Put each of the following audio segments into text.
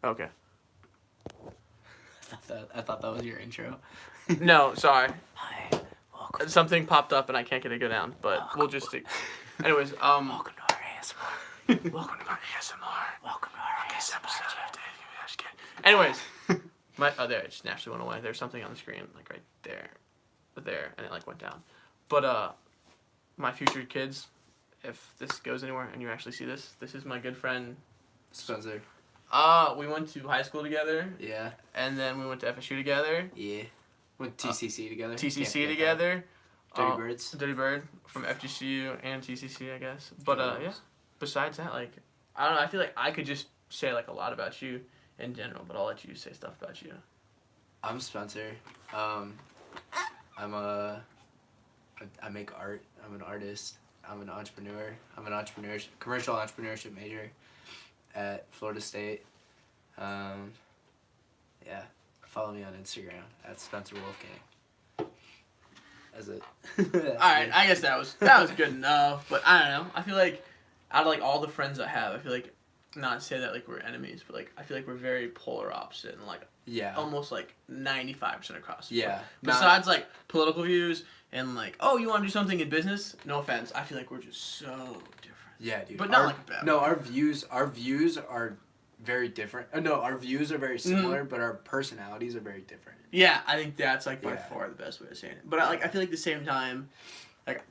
Okay. I thought that was your intro. No, sorry. Hi, welcome. Something popped up and I can't get it to go down, but we'll just stick. Anyways, Welcome to our ASMR. welcome to my ASMR. Welcome to our This ASMR. episode of Anyways, there, it just naturally went away. There's something on the screen, like right there, and it like went down. But my future kids, if this goes anywhere and you actually see this, this is my good friend Spencer. We went to high school together. Yeah. And then we went to FSU together. Yeah. Went TCC together. TCC together. Dirty Birds. Dirty Bird from FGCU and TCC, I guess. But yeah. Besides that, like, I don't know. I feel like I could just say like a lot about you in general, but I'll let you say stuff about you. I'm Spencer. I make art. I'm an artist. I'm an entrepreneur. I'm an commercial entrepreneurship major at Florida State. Yeah. Follow me on Instagram at Spencer Wolfgang. That's it. Alright, I guess that was good enough. But I don't know. I feel like out of like all the friends I have, I feel like not to say that like we're enemies, but like I feel like we're very polar opposite and like almost like 95% across. Yeah. Besides like political views and like, oh, you want to do something in business? No offense, I feel like we're just so different. Yeah, dude. But not like bad. No, our views are very different. No, our views are very similar, but our personalities are very different. Yeah, I think that's like by far the best way of saying it. But I feel like at the same time, like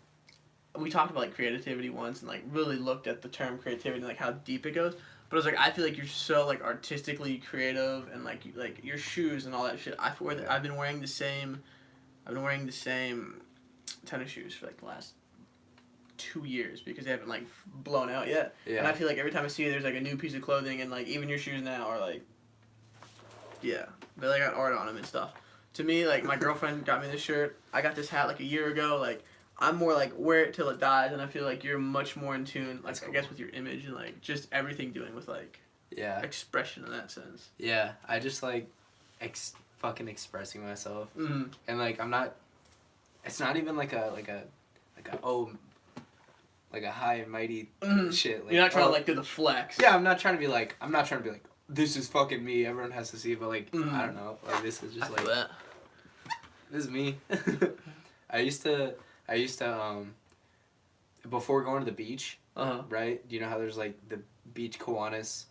we talked about like creativity once and like really looked at the term creativity and like how deep it goes. But I was like, I feel like you're so like artistically creative and like your shoes and all that shit. I've been wearing the same tennis shoes for like the last 2 years because they haven't like blown out yet. Yeah. And I feel like every time I see you, there's like a new piece of clothing and like even your shoes now are like, yeah, they like got art on them and stuff. To me, like my girlfriend got me this shirt. I got this hat like a year ago. Like I'm more like wear it till it dies, and I feel like you're much more in tune, like cool. I guess with your image and like just everything doing with like expression in that sense. Yeah, I just like fucking expressing myself, and like I'm not. It's not even like a high and mighty shit. Like, you're not trying to like do the flex. Yeah, I'm not trying to be like this is fucking me. Everyone has to see, but like I don't know. Like this is just this is me. I used to before going to the beach, right? Do you know how there's like the Beach Kiwanis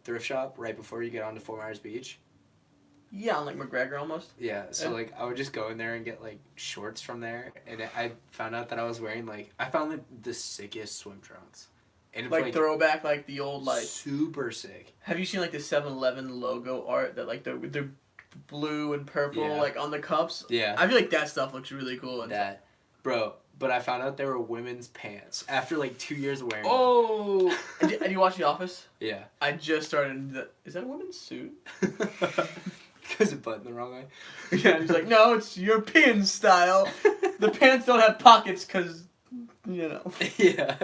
thrift shop right before you get onto Fort Myers Beach? Yeah, on like McGregor almost. Yeah, so like I would just go in there and get like shorts from there, and I found out that I was wearing like the sickest swim trunks. And like throwback, like the old like super sick. Have you seen like the 7-Eleven logo art that like the blue and purple like on the cups? Yeah. I feel like that stuff looks really cool. And bro. But I found out they were women's pants after like 2 years of wearing them. Oh! and you watch The Office? Yeah. I just started. Is that a women's suit? Because it buttoned the wrong way. Yeah, he's like, no, it's European style. The pants don't have pockets because, you know. Yeah,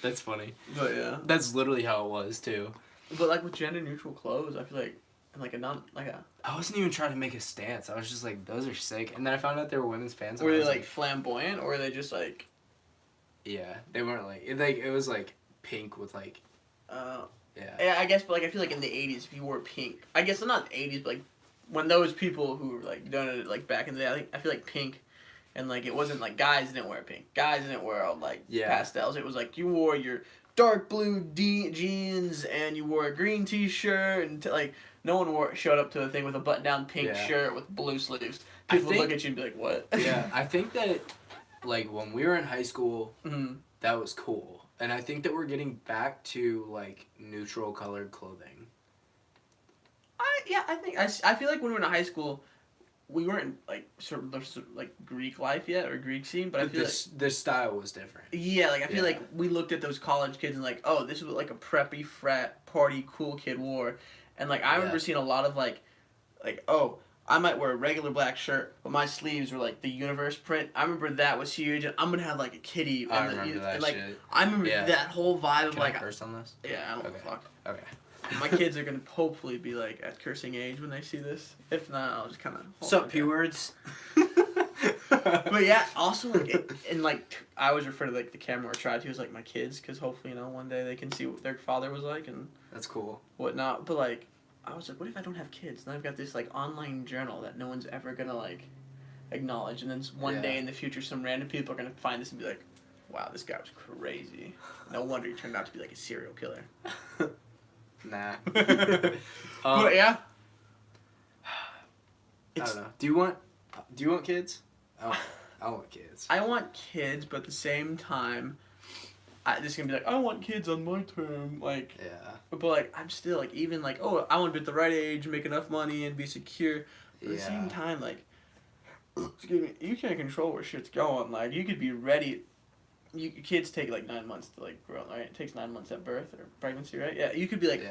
that's funny. But yeah. That's literally how it was too. But like with gender neutral clothes, I feel like, I wasn't even trying to make a stance. I was just like, those are sick. And then I found out they were women's pants. Were they like flamboyant or were they just like? Yeah, they weren't like it was like pink with like. Yeah, I guess, but like I feel like in the 80s, if you wore pink, I guess not the 80s, but like when those people who were like doing it like back in the day, I feel like pink, and like it wasn't like guys didn't wear pink, guys didn't wear all like pastels. It was like you wore your dark blue jeans and you wore a green T-shirt and like no one showed up to the thing with a button-down pink shirt with blue sleeves. People would look at you and be like, "What?" Yeah, I think that like when we were in high school, that was cool. And I think that we're getting back to like neutral colored clothing. I feel like when we were in high school, we weren't like sort of like Greek life yet or Greek scene, but I feel like the style was different. Yeah, like I feel like we looked at those college kids and like, oh, this is what like a preppy frat party cool kid wore, and like I remember seeing a lot of like oh, I might wear a regular black shirt, but my sleeves were like the universe print. I remember that was huge, and I'm gonna have like a kitty. I remember that like, shit. I remember that whole vibe of like. Can I curse on this? Yeah, I don't give a fuck. Okay. My kids are gonna hopefully be like at cursing age when they see this. If not, I'll just kind of. Sup, P words. But yeah, also like I always refer to like the camera or try to as like my kids because hopefully one day they can see what their father was like and. That's cool. Whatnot, but like. I was like, what if I don't have kids? And I've got this like online journal that no one's ever gonna like acknowledge, and then one day in the future, some random people are gonna find this and be like, wow, this guy was crazy. No wonder he turned out to be like a serial killer. Nah. But yeah. I don't know. Do you want kids? I want kids. I want kids, but at the same time, this is gonna be like, I want kids on my term, like. Yeah. But like, I'm still like, even like, oh, I want to be at the right age, make enough money, and be secure. But at the same time, like, excuse me, you can't control where shit's going. Like, you could be ready. Kids take like 9 months to like grow, right? It takes 9 months at birth or pregnancy, right? Yeah, you could be like,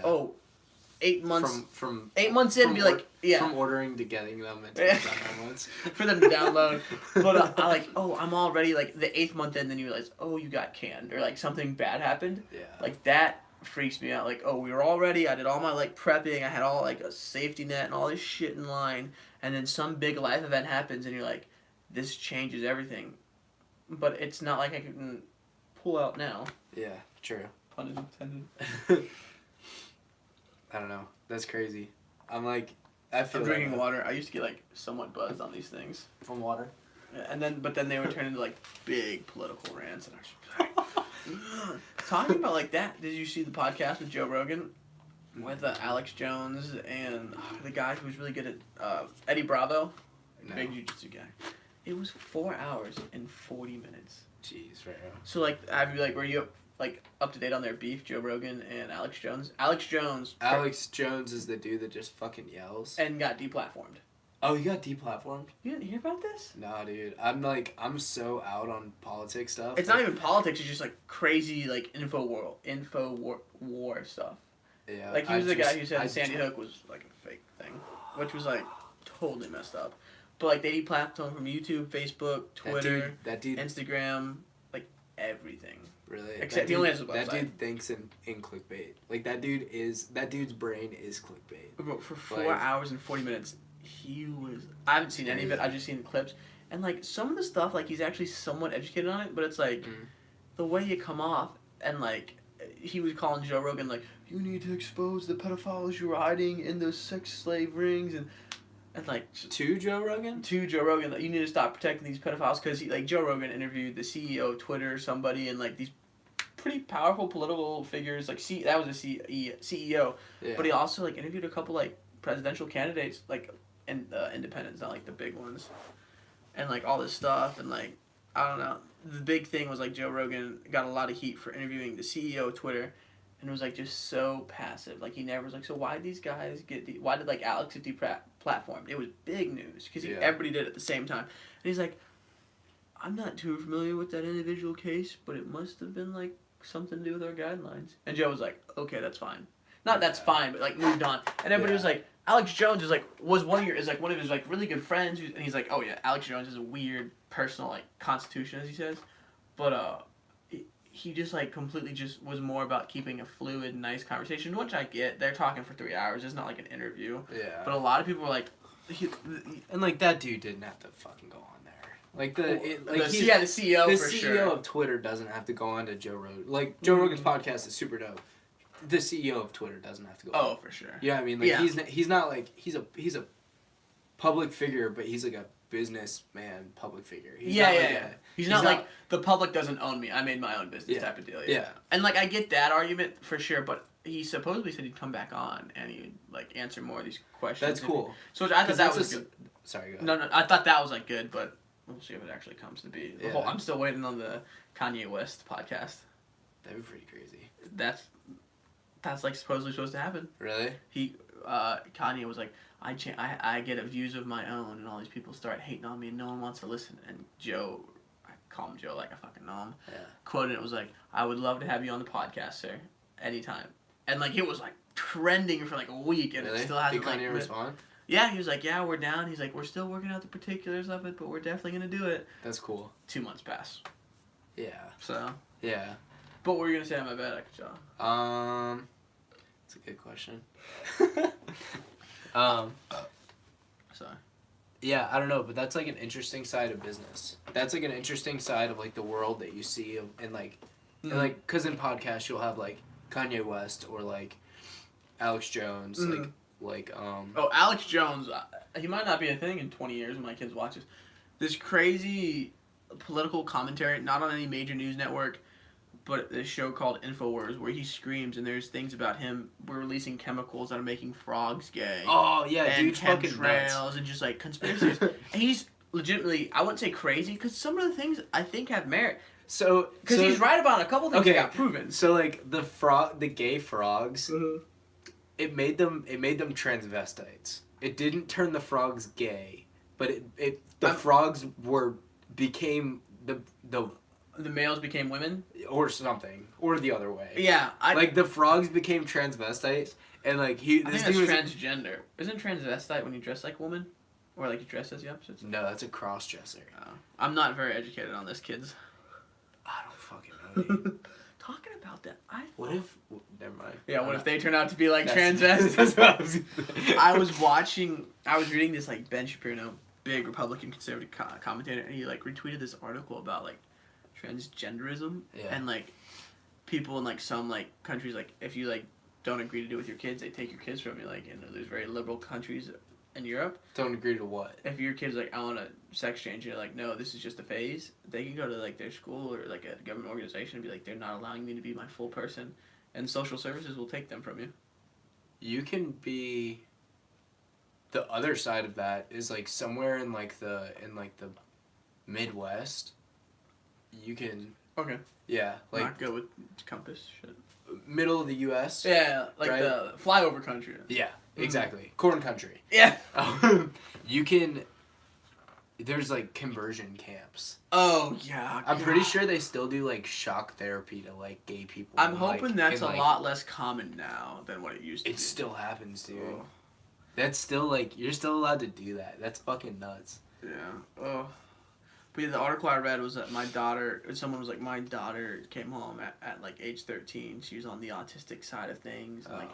8 months. From 8 months in, be like, From ordering to getting them, it takes about 9 months. For them to download. But I like, I'm already like the 8th month in, then you realize, you got canned or like something bad happened. Yeah. Like that freaks me out. Like, we were all ready. I did all my like prepping. I had all like a safety net and all this shit in line. And then some big life event happens, and you're like, this changes everything. But it's not like I can pull out now. Yeah, true. Pun intended. I don't know. That's crazy. I'm like, I feel. I'm drinking water. I used to get like somewhat buzzed on these things. From water. Yeah, but then they would turn into like big political rants, and I was like, talking about like that. Did you see the podcast with Joe Rogan, with Alex Jones and the guy who was really good at Eddie Bravo, big jiu-jitsu guy? It was 4 hours and 40 minutes. Jeez, right. So like, were you up to date on their beef, Joe Rogan and Alex Jones? Alex Jones is the dude that just fucking yells. And got deplatformed. Oh, he got deplatformed? You didn't hear about this? Nah, dude. I'm so out on politics stuff. It's not even politics. It's just like crazy like info war stuff. Yeah. Like he was the guy who said Sandy Hook was like a fake thing, which was like totally messed up. But like they deplatformed from YouTube, Facebook, Twitter, that dude, Instagram, like everything. Really? Except he only has a website. That dude thinks in clickbait. Like that dude's brain is clickbait. But for 4 hours and 40 minutes, I haven't seen any of it. I've just seen the clips. And like some of the stuff, like he's actually somewhat educated on it, but it's like the way you come off, and like he was calling Joe Rogan like, you need to expose the pedophiles you're hiding in those sex slave rings, and like to Joe Rogan, like, you need to stop protecting these pedophiles, because Joe Rogan interviewed the CEO of Twitter or somebody, and like these pretty powerful political figures, like that was a CEO, but he also like interviewed a couple like presidential candidates, like independents, not like the big ones, and like all this stuff, and like I don't know. The big thing was like Joe Rogan got a lot of heat for interviewing the CEO of Twitter, and it was like just so passive. Like he never was like, so why did these guys why did like Alex get deplatformed? It was big news because everybody did it at the same time, and he's like, I'm not too familiar with that individual case, but it must have been like something to do with our guidelines. And Joe was like, okay, that's fine. Not that's fine, but like moved on. And everybody was like, Alex Jones is one of his like really good friends, and he's like, oh yeah, Alex Jones has a weird personal like constitution, as he says, but he just like completely just was more about keeping a fluid, nice conversation, which I get. They're talking for 3 hours. It's not like an interview. Yeah. But a lot of people were like, and like that dude didn't have to fucking go on there. Like the CEO. The for CEO sure. of Twitter doesn't have to go on to Joe Rogan. Like Joe Rogan's podcast is super dope. The CEO of Twitter doesn't have to go. Oh, for sure. Yeah, I mean, like he's not like he's a public figure, but he's like a businessman public figure. He's not like the public doesn't own me. I made my own business type of deal. Yeah. And like I get that argument for sure, but he supposedly said he'd come back on and he'd like answer more of these questions. That's cool. So I thought that was good. Sorry, go ahead. No, I thought that was like good, but we'll see if it actually comes to be. I'm still waiting on the Kanye West podcast. That'd be pretty crazy. That's like supposedly supposed to happen. Really? Kanye was like, I get views of my own, and all these people start hating on me, and no one wants to listen. And Joe, I call him Joe like I fucking know him. Yeah. Quoted it was like, I would love to have you on the podcast, sir, anytime. And like it was like trending for like a week, and it still hasn't. Did Kanye respond? Yeah, he was like, yeah, we're down. He's like, we're still working out the particulars of it, but we're definitely gonna do it. That's cool. 2 months pass. Yeah. So. Yeah. But what were you gonna say on my bad, Joe? That's a good question. Sorry. Yeah, I don't know, but that's like an interesting side of business. That's like an interesting side of like the world that you see, and like, and like, because in podcasts you'll have like Kanye West or like Alex Jones, Oh, Alex Jones. He might not be a thing in 20 years when my kids watch this. This crazy political commentary, not on any major news network, but this show called InfoWars, where he screams and there's things about him. We're releasing chemicals that are making frogs gay. Oh yeah, and dude's fucking nuts. chemtrails and just like conspiracies. And he's legitimately, I wouldn't say crazy, because some of the things I think have merit. So because he's right about a couple things that got proven. So like the gay frogs, it made them transvestites. It didn't turn the frogs gay, but the frogs became the males became women or something, or the other way. Yeah, like the frogs became transvestites, and like I think that's transgender. Isn't transvestite when you dress like a woman, or like you dress as the opposites? No, that's a cross dresser. I'm not very educated on this, kids. I don't fucking know. Dude. Talking about that, what if? Never mind. Yeah, what if they turn out to be like transvestites? I was reading this like Ben Shapiro, big Republican conservative commentator, and he like retweeted this article about like transgenderism and like people in like some like countries, like if you like don't agree to do it with your kids, they take your kids from you. Like, you know, there's very liberal countries in Europe. Don't agree to what? If your kid's like, I want a sex change, you're like, no, this is just a phase. They can go to like their school or like a government organization and be like, they're not allowing me to be my full person, and social services will take them from you. You can be. The other side of that is like somewhere in the Midwest. You can. Okay. Yeah, like not go with compass shit. Middle of the U.S. Yeah, like right? The flyover country. Yeah, exactly. Corn country. Yeah. You can. There's like conversion camps. Oh yeah. I'm pretty sure they still do like shock therapy to like gay people. I'm hoping that's a lot less common now than what it used to be. It still happens, dude. Oh. That's still like you're still allowed to do that. That's fucking nuts. Yeah. Oh. But yeah, the article I read was that someone was like, my daughter came home at like age 13. She was on the autistic side of things. And,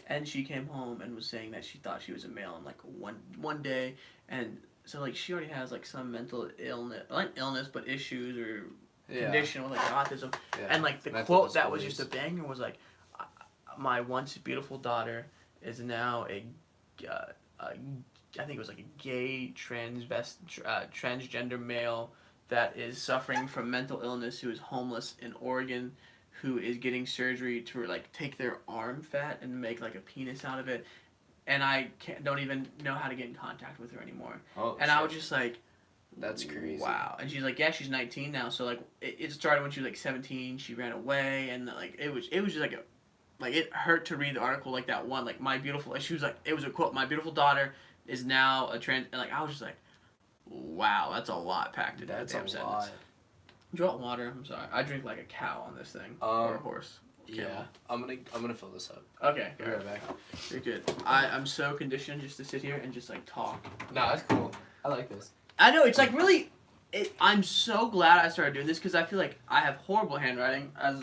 and she came home and was saying that she thought she was a male in like one day. And so like she already has like some mental illness, not illness, but issues or condition with like autism. Yeah. And like the quote that was just a banger was like, my once beautiful daughter is now I think it was like a gay transgender male that is suffering from mental illness, who is homeless in Oregon, who is getting surgery to like take their arm fat and make like a penis out of it, and I don't even know how to get in contact with her anymore. Oh, and shit. I was just like, that's crazy. Wow. And she's like, yeah, she's 19 now, so like it started when she was like 17. She ran away, and like it was just like it hurt to read the article like that one, like my beautiful. She was like, it was a quote, my beautiful daughter is now a trans, and like I was just like, wow, that's a lot packed into that damn sentence. Lot. Do you want water? I'm sorry, I drink like a cow on this thing or a horse. Yeah, I'm gonna fill this up. Okay, be right back. You're good. I'm so conditioned just to sit here and just like talk. No, that's cool. I like this. I know, it's like really. I'm so glad I started doing this because I feel like I have horrible handwriting. I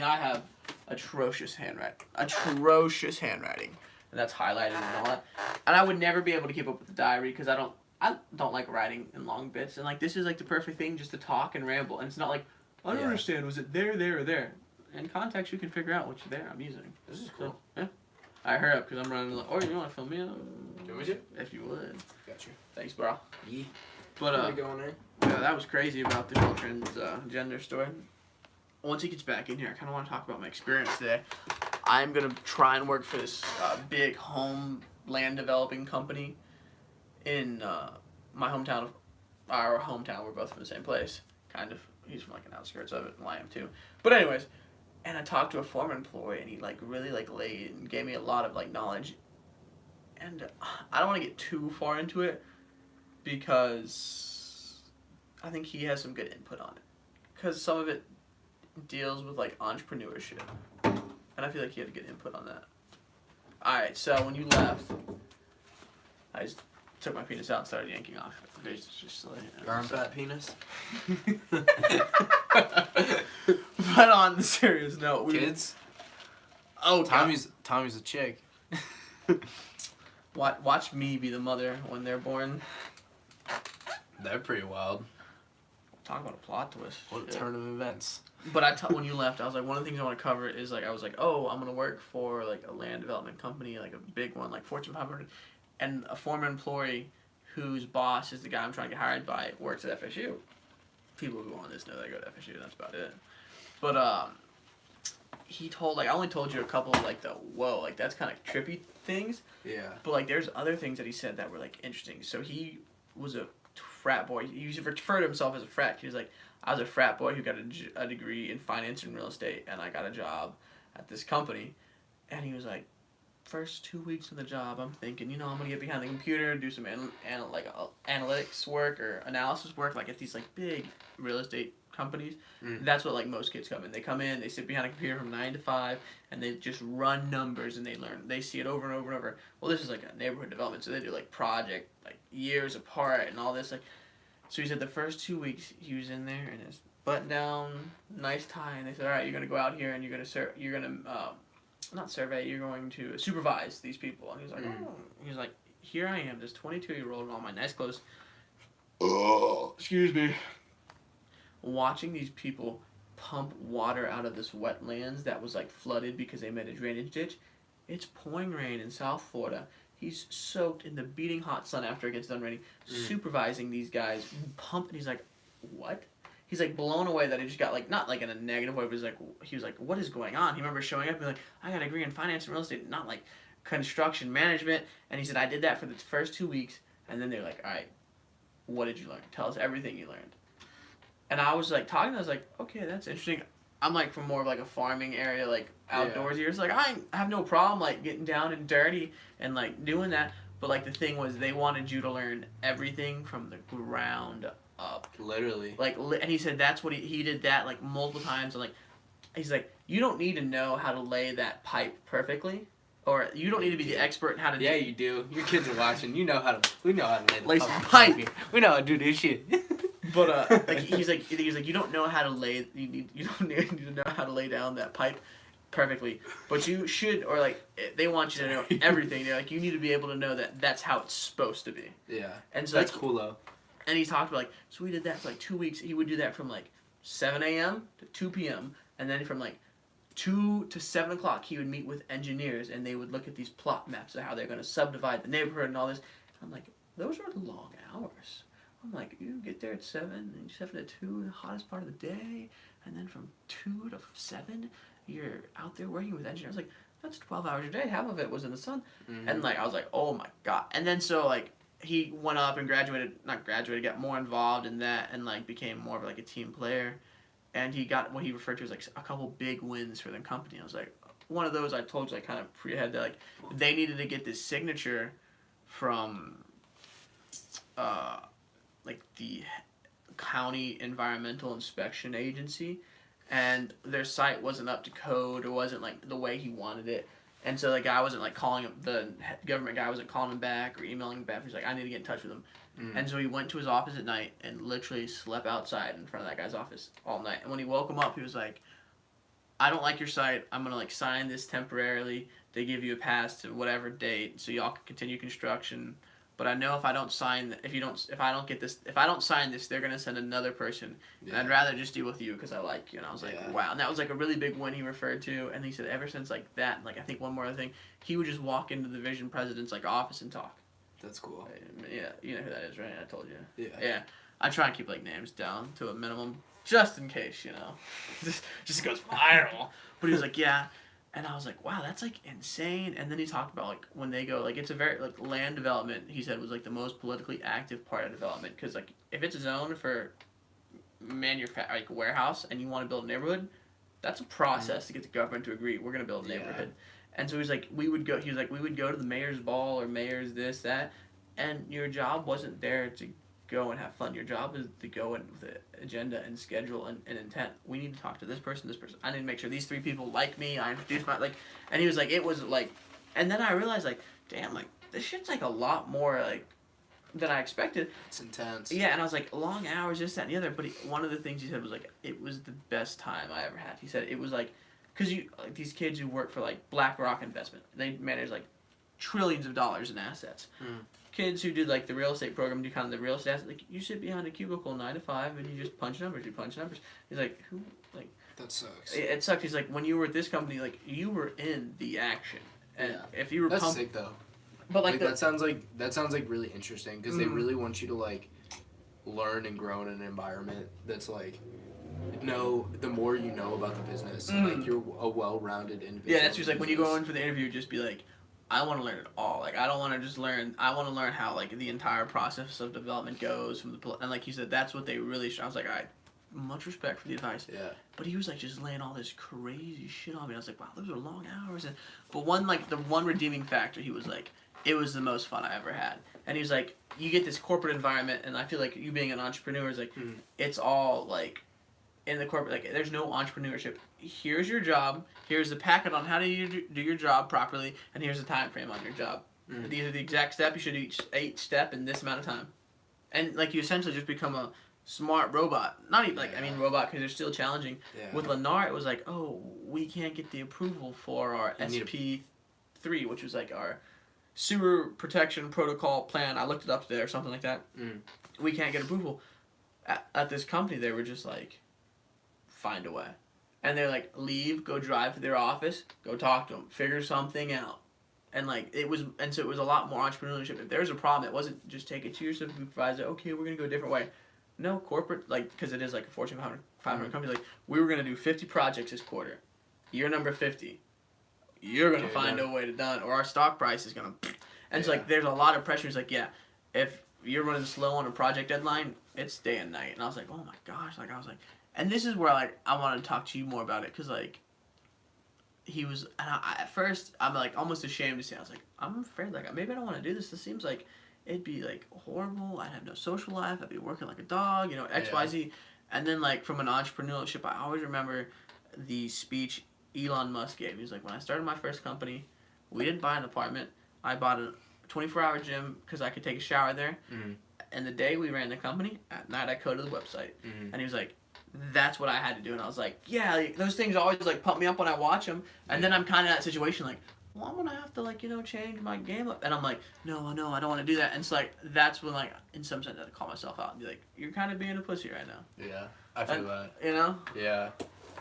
have atrocious handwriting. And that's highlighted and all that. And I would never be able to keep up with the diary because I don't like writing in long bits. And like this is like the perfect thing just to talk and ramble. And it's not like, I don't understand, was it there, or there? In context, you can figure out which there I'm using. This is cool. So, yeah. Alright, hurry up because I'm running. Or you want to film me? Do you want me to? If you would. Got you. Thanks, bro. Yeah. But going there? Yeah, that was crazy about the whole transgender story. Once he gets back in here, I kind of want to talk about my experience today. I'm going to try and work for this big home land developing company in my hometown. Our hometown, we're both from the same place. Kind of. He's from like an outskirts of it, and I am too. But anyways, and I talked to a former employee, and he like really like laid and gave me a lot of like knowledge. And I don't want to get too far into it because I think he has some good input on it. Because some of it deals with like entrepreneurship, and I feel like he had a good input on that. Alright, so when you left, I just took my penis out and started yanking off. It's just like, your arm fat penis? But on the serious note, kids? Oh, Tommy's a chick. Watch me be the mother when they're born. They're pretty wild. Talk about a plot twist. What a turn of events. But when you left, I was like, one of the things I want to cover is like, I was like, oh, I'm gonna work for like a land development company, like a big one, like Fortune 500, and a former employee whose boss is the guy I'm trying to get hired by works at FSU. People who go on this know that I go to FSU. That's about it. But he told I only told you a couple of like the whoa, like that's kind of trippy things. Yeah. But like there's other things that he said that were like interesting. So he was a frat boy. He referred to himself as a frat. He was like, I was a frat boy who got a degree in finance and real estate, and I got a job at this company. And he was like, first 2 weeks of the job, I'm thinking, I'm gonna get behind the computer, do some analytics work or analysis work, like at these like big real estate companies. That's what like most kids come in. They come in, they sit behind a computer from 9 to 5, and they just run numbers and they learn. They see it over and over and over. Well, this is like a neighborhood development, so they do like project like years apart and all this like. So he said the first 2 weeks he was in there in his button down, nice tie, and they said, all right, you're gonna go out here and you're gonna not survey, you're going to supervise these people. And he was like, oh. He was like, here I am, this 22-year-old in all my nice clothes. Oh, excuse me. Watching these people pump water out of this wetlands that was like flooded because they made a drainage ditch. It's pouring rain in South Florida. He's soaked in the beating hot sun after it gets done raining, supervising these guys, pumping. He's like, what? He's like blown away that he just got like, not like in a negative way, but he was like, what is going on? He remembers showing up and being like, I got a degree in finance and real estate, not like construction management. And he said, I did that for the first 2 weeks. And then they're like, all right, what did you learn? Tell us everything you learned. And I was like talking, I was like, okay, that's interesting. I'm like from more of like a farming area, like outdoors years. Like I have no problem like getting down and dirty and like doing that. But like the thing was, they wanted you to learn everything from the ground up. Literally. Like, and he said that's what he did that like multiple times. And like, he's like, you don't need to know how to lay that pipe perfectly, or you don't need to be the expert in how to. Yeah, you do. Your kids are watching. We know how to lay the pipe. We know how to do this shit. But like he's like you don't know how to lay you don't need to know how to lay down that pipe perfectly, but you should, or like they want you to know everything. They're like, you need to be able to know that that's how it's supposed to be. Yeah. And so that's cool though. And he talked about like, so we did that for like 2 weeks. He would do that from like 7 a.m. to 2 p.m. and then from like 2 to 7 o'clock he would meet with engineers and they would look at these plot maps of how they're going to subdivide the neighborhood and all this. I'm like, those are long hours. I'm like, you get there at 7 and 7 to 2, the hottest part of the day, and then from 2 to 7, you're out there working with engineers. Like, that's 12 hours a day. Half of it was in the sun. And like, I was like, oh my god. And then so like, he went up and got more involved in that and like became more of like a team player. And he got what he referred to as like a couple big wins for the company. I was like, one of those I told you I kind of pre-had that like, they needed to get this signature from like the county environmental inspection agency, and their site wasn't up to code or wasn't like the way he wanted it, and so the guy wasn't like calling him, the government guy wasn't calling him back or emailing him back. He's like, I need to get in touch with him. And so he went to his office at night and literally slept outside in front of that guy's office all night. And when he woke him up, he was like, I don't like your site. I'm gonna like sign this temporarily. They give you a pass to whatever date so y'all can continue construction. But I know if I don't sign, if I don't sign this, they're gonna send another person. Yeah. And I'd rather just deal with you because I like you. And I was like, wow. And that was like a really big win he referred to. And he said ever since like that, like I think one more other thing, he would just walk into the division president's like office and talk. That's cool. Yeah, you know who that is, right? I told you. Yeah. Yeah. I try and keep like names down to a minimum, just in case, just goes viral. But he was like, yeah. And I was like, wow, that's, like, insane. And then he talked about, like, when they go, like, it's a very, like, land development, he said, was, like, the most politically active part of development. Because, like, if it's a zone for like, warehouse and you want to build a neighborhood, that's a process to get the government to agree. We're going to build a neighborhood. And so he was like, we would go to the mayor's ball or mayor's this, that. And your job wasn't there to go and have fun. Your job is to go in with an agenda and schedule and intent. We need to talk to this person. I need to make sure these 3 people like me. I introduced and he was like, it was like, and then I realized like, damn, like this shit's like a lot more like than I expected. It's intense. Yeah, and I was like, long hours, this, that, and the other. But one of the things he said was like, it was the best time I ever had. He said it was like, because like, these kids who work for like BlackRock Investment, they manage like trillions of dollars in assets. Kids who did like the real estate program do kind of the real estate assets. Like you sit behind a cubicle 9 to 5 and you just punch numbers. He's like, who, like, That sucks. It sucks. He's like, when you were at this company, like, you were in the action. And if you were That's sick, though. But, like, that sounds like really interesting, because they really want you to, like, learn and grow in an environment that's, like, the more you know about the business, like, you're a well-rounded individual. Yeah, that's just, like, when you go in for the interview, just be like, I want to learn it all. Like, I don't want to just learn. I want to learn how, like, the entire process of development goes from the. And, like you said, that's what they really. I was like, all right, much respect for the advice. Yeah. But he was, like, just laying all this crazy shit on me. I was like, wow, those are long hours. But the one redeeming factor, he was like, it was the most fun I ever had. And he was like, you get this corporate environment, and I feel like you being an entrepreneur is like, it's all, like, in the corporate, like, there's no entrepreneurship. Here's your job. Here's the packet on how to do your job properly, and here's the time frame on your job. These are the exact steps. You should do each step in this amount of time. And, like, you essentially just become a smart robot. Not even, like, I mean robot, because they're still challenging. Yeah. With Lennar, it was like, oh, we can't get the approval for our SP3, which was, like, our sewer protection protocol plan. I looked it up there or something like that. We can't get approval. At this company, they were just like, find a way. And they're like, leave, go drive to their office, go talk to them, figure something out. And like, so it was a lot more entrepreneurship. If there was a problem, it wasn't just take it to your supervisor, okay, we're going to go a different way. No, corporate, like, because it is like a Fortune 500 company, like, we were going to do 50 projects this quarter. Year number 50. You're going to find a way to done, or our stock price is going to... And it's like, there's a lot of pressure. It's like, yeah, if you're running slow on a project deadline, it's day and night. And I was like, oh my gosh. Like, I was like... And this is where, like, I want to talk to you more about it, because, like, he was... And at first, I'm, like, almost ashamed to say, I was like, I'm afraid, like, maybe I don't want to do this. This seems like it'd be, like, horrible. I'd have no social life. I'd be working like a dog, you know, X, Y, Z. And then, like, from an entrepreneurship, I always remember the speech Elon Musk gave. He was like, when I started my first company, we didn't buy an apartment. I bought a 24-hour gym because I could take a shower there. And the day we ran the company, at night I coded the website. And he was like, that's what I had to do. And I was like, yeah, like, those things always, like, pump me up when I watch them. And then I'm kind of in that situation, like, well, I'm going to have to, like, you know, change my game up. And I'm like, no, I don't want to do that. And it's like, that's when, like, in some sense, I had to call myself out and be like, you're kind of being a pussy right now. Yeah, I feel that. You know? Yeah.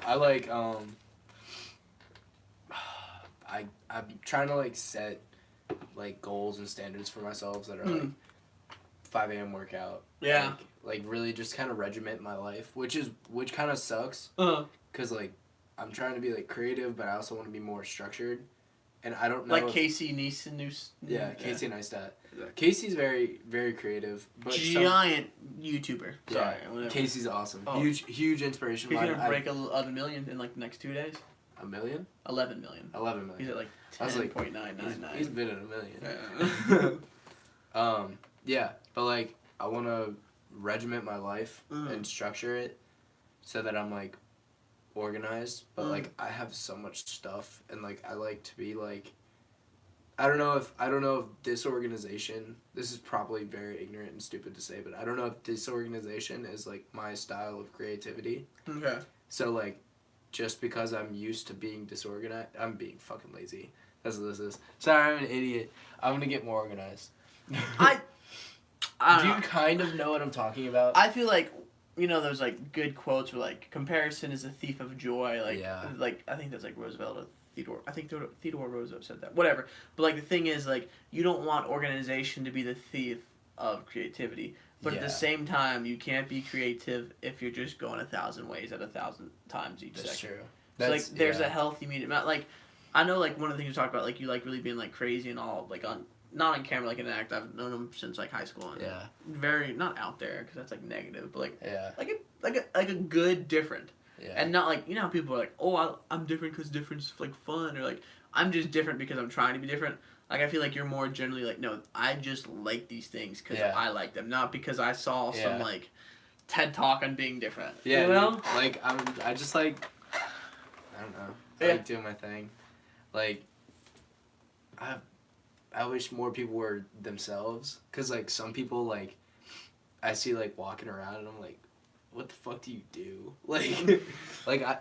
I, like, I'm trying to, like, set, like, goals and standards for myself that are, like, 5 a.m. workout. Yeah. Like really just kind of regiment my life, which kind of sucks. Because, like, I'm trying to be, like, creative, but I also want to be more structured. And I don't know. Like Casey Neistat. Yeah, Casey Neistat. Casey's very, very creative. But giant YouTuber. Sorry. Yeah, Casey's awesome. Oh. Huge inspiration. He's going to break 11 million in, like, the next 2 days. $1 million? 11 million. 11 million. He's at, like, 10.999. He's been at $1 million. Yeah. Yeah, but, like, I want to regiment my life and structure it so that I'm, like, organized, but like I have so much stuff, and like I like to be like, I don't know if this organization, this is probably very ignorant and stupid to say, but I don't know if this organization is like my style of creativity. Okay. So like, just because I'm used to being disorganized, I'm being fucking lazy. That's what this is. Sorry, I'm an idiot. I'm gonna get more organized. I Do you kind of know what I'm talking about? I feel like, you know, those like good quotes where like comparison is a thief of joy. Like, like I think that's like Roosevelt or Theodore. I think Theodore Roosevelt said that. Whatever. But like the thing is, like, you don't want organization to be the thief of creativity. But at the same time, you can't be creative if you're just going 1,000 ways at 1,000 times each second. That's true. So like, there's a healthy medium. Like, I know like one of the things you talk about, like you like really being like crazy and all, like on. Not on camera, like in an act. I've known him since like high school. And very not out there because that's like negative, but like like a good different. Yeah. And not like, you know how people are like, oh, I'm different because different's like fun, or like I'm just different because I'm trying to be different. Like I feel like you're more generally like, no, I just like these things because I like them, not because I saw some like TED talk on being different. Yeah, you know? Like I just like, I don't know. I like doing my thing. Like I wish more people were themselves, because, like, some people, like, I see, like, walking around, and I'm like, what the fuck do you do? Like, I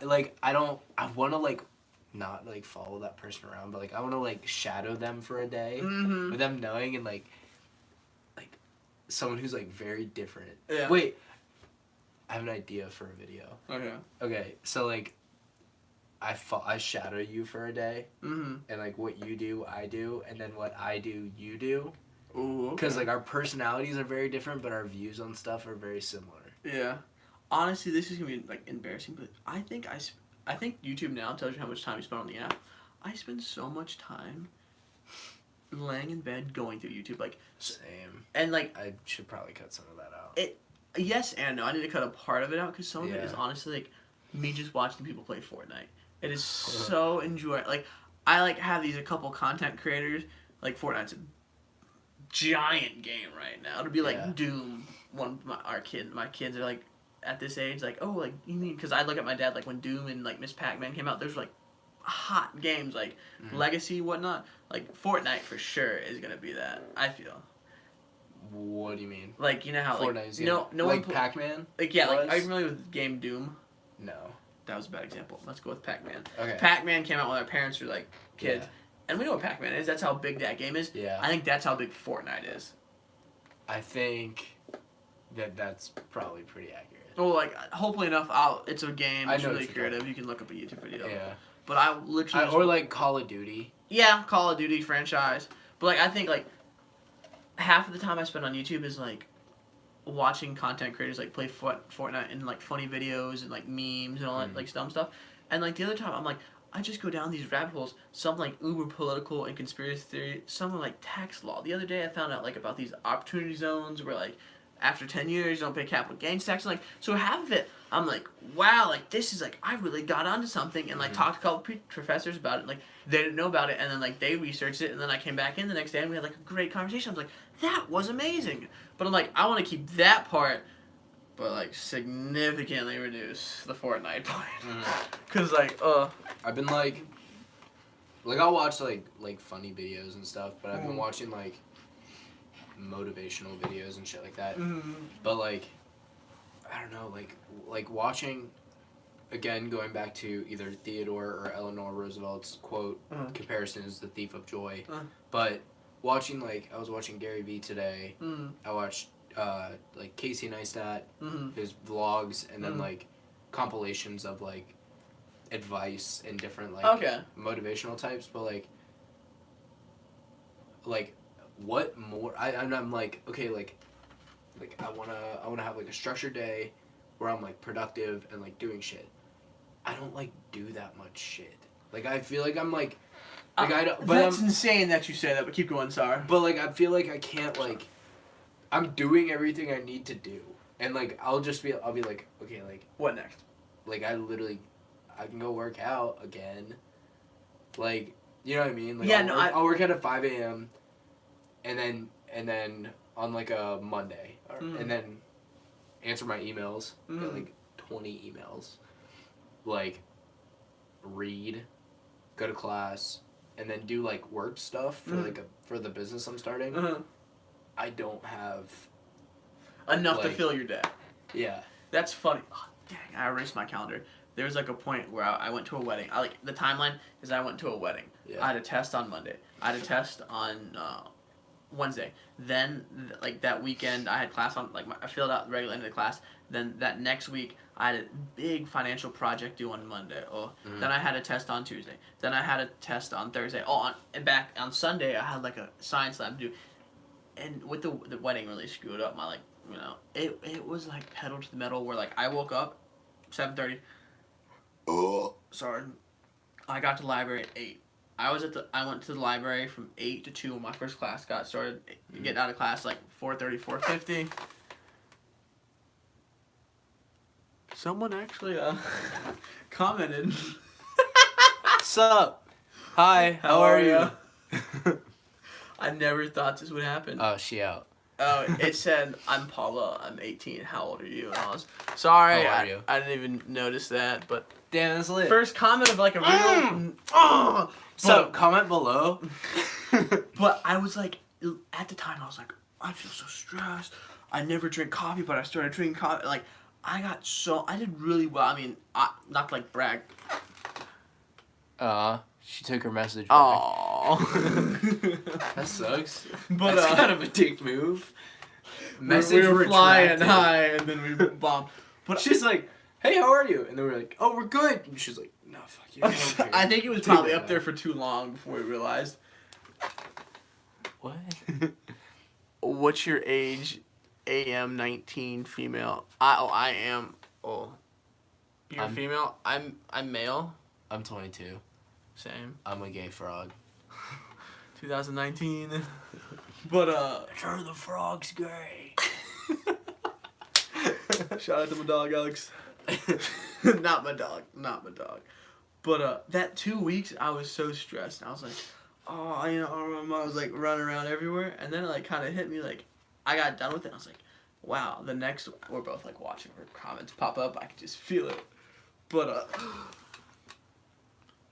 want to, like, not, like, follow that person around, but, like, I want to, like, shadow them for a day, with them knowing, and, like, someone who's, like, very different. Yeah. Wait, I have an idea for a video. Okay. Okay, so, like, I shadow you for a day, and like what you do, I do, and then what I do, you do. Ooh, okay. Because like our personalities are very different, but our views on stuff are very similar. Yeah, honestly, this is gonna be like embarrassing, but I think YouTube now tells you how much time you spend on the app. I spend so much time laying in bed going through YouTube, like same. And like I should probably cut some of that out. Yes and no. I need to cut a part of it out because some of it is honestly like me just watching people play Fortnite. It is so enjoyable. Like I like have these a couple content creators. Like Fortnite's a giant game right now. It'll be like Doom. My kids are like at this age. Like oh like you mean because I look at my dad like when Doom and like Miss Pac-Man came out. There's like hot games like Legacy whatnot. Like Fortnite for sure is gonna be that. I feel. What do you mean? Like you know how Fortnite's like no like Pac-Man? Like yeah, like are you familiar with the game Doom? No. That was a bad example. Let's go with Pac-Man. Okay. Pac-Man came out when our parents were like kids. And we know what Pac-Man is. That's how big that game is. Yeah. I think that's how big Fortnite is. I think that's probably pretty accurate. Well, like hopefully enough, it's a game. It's really creative. You can look up a YouTube video. Yeah. But I literally or like Call of Duty. Yeah, Call of Duty franchise. But like I think like half of the time I spend on YouTube is like watching content creators like play Fortnite and like funny videos and like memes and all that like dumb stuff. And like the other time I'm like I just go down these rabbit holes. Some like uber political and conspiracy theory. Some like tax law. The other day I found out like about these opportunity zones where like after 10 years you don't pay capital gains tax. And, like so half of it I'm like wow like this is like I really got onto something and like talked to a couple professors about it. Like they didn't know about it and then like they researched it and then I came back in the next day and we had like a great conversation. I was like that was amazing. But I'm like I want to keep that part. But like significantly reduce the Fortnite part, cause like I've been like I'll watch like funny videos and stuff, but I've been watching like motivational videos and shit like that. But like I don't know, like watching again going back to either Theodore or Eleanor Roosevelt's quote, comparison is the thief of joy. But watching like I was watching Gary Vee today. I watched like Casey Neistat, his vlogs, and then like compilations of like advice and different like motivational types. But like what more? I'm like okay like I wanna have like a structured day where I'm like productive and like doing shit. I don't like do that much shit. Like I feel like I'm like I don't. But that's insane that you say that. But keep going, sorry. But like I feel like I can't like. I'm doing everything I need to do, and like I'll be like okay like what next? Like I can go work out again, like you know what I mean? Like I'll work out at 5 a.m. and then on like a Monday and then answer my emails, get like 20 emails, like read, go to class, and then do like work stuff for for the business I'm starting. I don't have enough to fill your day. Yeah. That's funny. Oh, dang, I erased my calendar. There was like a point where I went to a wedding. The timeline is I went to a wedding. Yeah. I had a test on Monday. I had a test on Wednesday. Then like that weekend I had class on I filled out the regular end of the class. Then that next week I had a big financial project due on Monday. Then I had a test on Tuesday. Then I had a test on Thursday. And back on Sunday I had like a science lab due. And with the wedding really screwed up my it was like pedal to the metal where like I woke up 7:30. Sorry. I got to the library at 8. I went to the library from 8 to 2 when my first class got started. Getting out of class like 4:30, 4:50. Someone actually commented. Sup? Hi, how are you? I never thought this would happen. Oh, she out. Oh, it said, I'm Paula, I'm 18, how old are you? And I was, sorry, how are you? I didn't even notice that, but... Damn, that's lit. First comment of like a real... So, comment below. But I was like, at the time, I was like, I feel so stressed. I never drink coffee, but I started drinking coffee. Like, I did really well. I mean, not to like brag. She took her message back. Aww. That sucks. But, that's kind of a dick move. Message we were flying high and then we bombed. But she's like, hey, how are you? And then we're like, oh, we're good. And she's like, No, fuck you. I think it was probably up there for too long before we realized. What? What's your age? AM 19 female. I am. Oh. You're female. I'm male. I'm 22. Same. I'm a gay frog. 2019. But Turn the frogs gay. Shout out to my dog, Alex. Not my dog. But that 2 weeks, I was so stressed. I was like, oh, I was like running around everywhere, and then it like kind of hit me. Like, I got done with it. And I was like, wow. We're both like watching our comments pop up. I could just feel it. But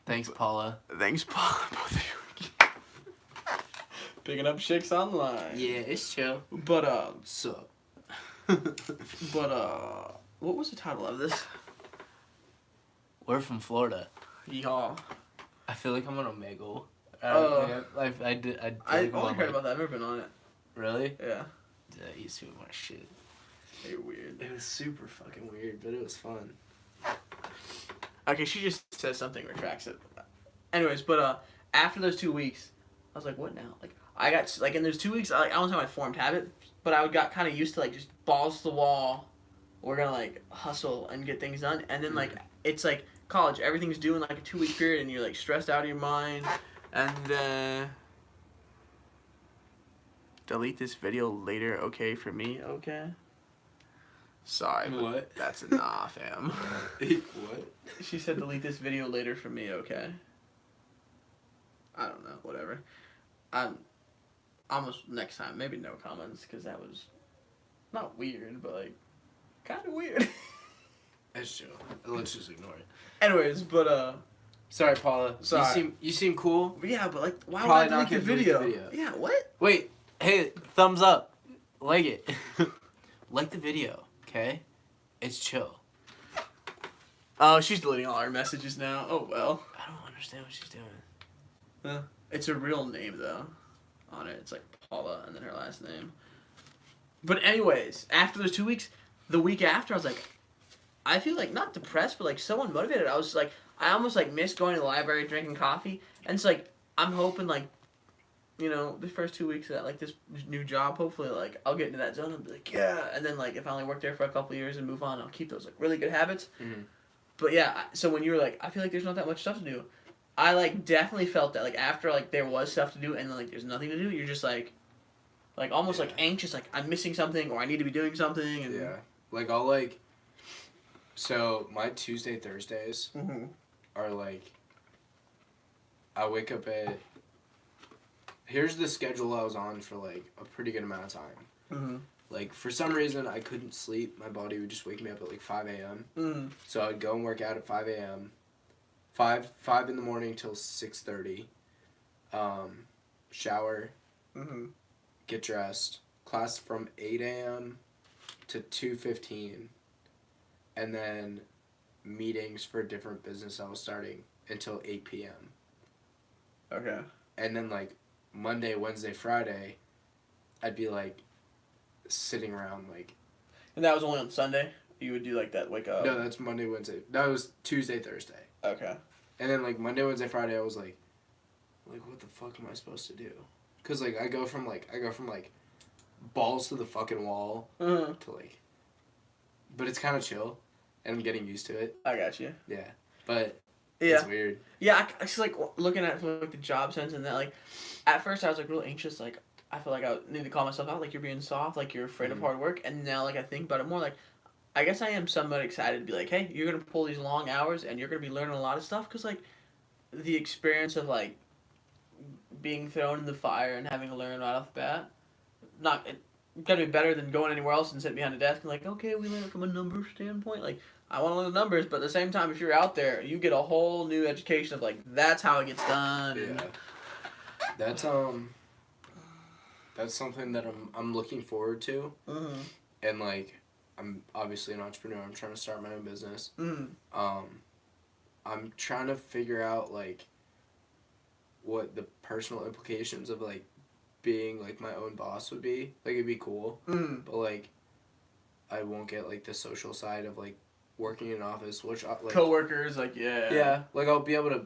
Thanks, Paula. Thanks, Paula. Both of you. Picking up chicks online. Yeah, it's chill. But So. But what was the title of this? We're from Florida. Yeehaw. I feel like I'm on Omegle. Oh. I did. I only heard about that. I've never been on it. Really? Yeah. That used to be my shit. They're weird. It was super fucking weird, but it was fun. Okay, she just says something, retracts it. Anyways, but after those 2 weeks, I was like, what now? Like, I got, like, in those 2 weeks, I don't know how I formed habit, but I got kind of used to, like, just balls to the wall. We're gonna, like, hustle and get things done. And then, like, it's like college. Everything's due in, like, a 2 week period, and you're, like, stressed out of your mind. And, delete this video later, okay, for me, okay? Sorry, but What? that's nah, fam. What? She said delete this video later for me, okay? I don't know, whatever. I'm almost next time, maybe no comments, because that was not weird, but like, kind of weird. That's true. Let's just ignore it. Anyways, but Sorry, Paula. Sorry. You seem cool. yeah, but like, why Probably would I not delete the gonna delete video? the video. Yeah, what? Wait. Hey, thumbs up. Like it. Like the video, okay? It's chill. Oh, she's deleting all our messages now. Oh well. I don't understand what she's doing. It's a real name though. On it, it's like Paula and then her last name. But anyways, after those 2 weeks, the week after, I was like, I feel like not depressed, but like so unmotivated. I was like, I almost like missed going to the library, drinking coffee, and it's like I'm hoping like, you know, the first 2 weeks of like this new job, hopefully like I'll get into that zone and be like, yeah, and then like if I only work there for a couple of years and move on, I'll keep those like really good habits. Mm-hmm. But yeah, so when you were like, I feel like there's not that much stuff to do. I like definitely felt that like after like there was stuff to do and then like there's nothing to do, you're just like almost like anxious, like I'm missing something or I need to be doing something. And Yeah. Like I'll like. So my Tuesday Thursdays are like. I wake up at. Here's the schedule I was on for like a pretty good amount of time. Like for some reason I couldn't sleep. My body would just wake me up at like 5 a.m. So I'd go and work out at 5 a.m. 5 in the morning till 6:30. Shower. Get dressed. Class from 8 a.m. to 2:15. And then meetings for different business I was starting until 8 p.m. Okay. And then like Monday, Wednesday, Friday, I'd be like sitting around like. And that was only on Sunday? You would do like that wake up? No, that's Monday, Wednesday. That was Tuesday, Thursday. Okay. And then like Monday, Wednesday, Friday, I was like what the fuck am I supposed to do? Cause like I go from like balls to the fucking wall to like. But it's kind of chill, and I'm getting used to it. I got you. Yeah, but yeah. It's weird. Yeah, I just like looking at it from like the job sense and that like, at first I was like real anxious, like I feel like I need to call myself out, like you're being soft, like you're afraid of hard work, and now like I think about it more, like I guess I am somewhat excited to be like, hey, you're gonna pull these long hours and you're gonna be learning a lot of stuff, cause like the experience of like being thrown in the fire and having to learn right off the bat, gotta be better than going anywhere else and sitting behind a desk and like, okay, we learn it from a numbers standpoint. Like, I want to learn the numbers, but at the same time, if you're out there, you get a whole new education of like, that's how it gets done. Yeah. That's something that I'm looking forward to. And like, I'm obviously an entrepreneur. I'm trying to start my own business. I'm trying to figure out like what the personal implications of like being like my own boss would be. Like it'd be cool, but like I won't get like the social side of like working in an office, which like coworkers, like yeah. Yeah, like I'll be able to.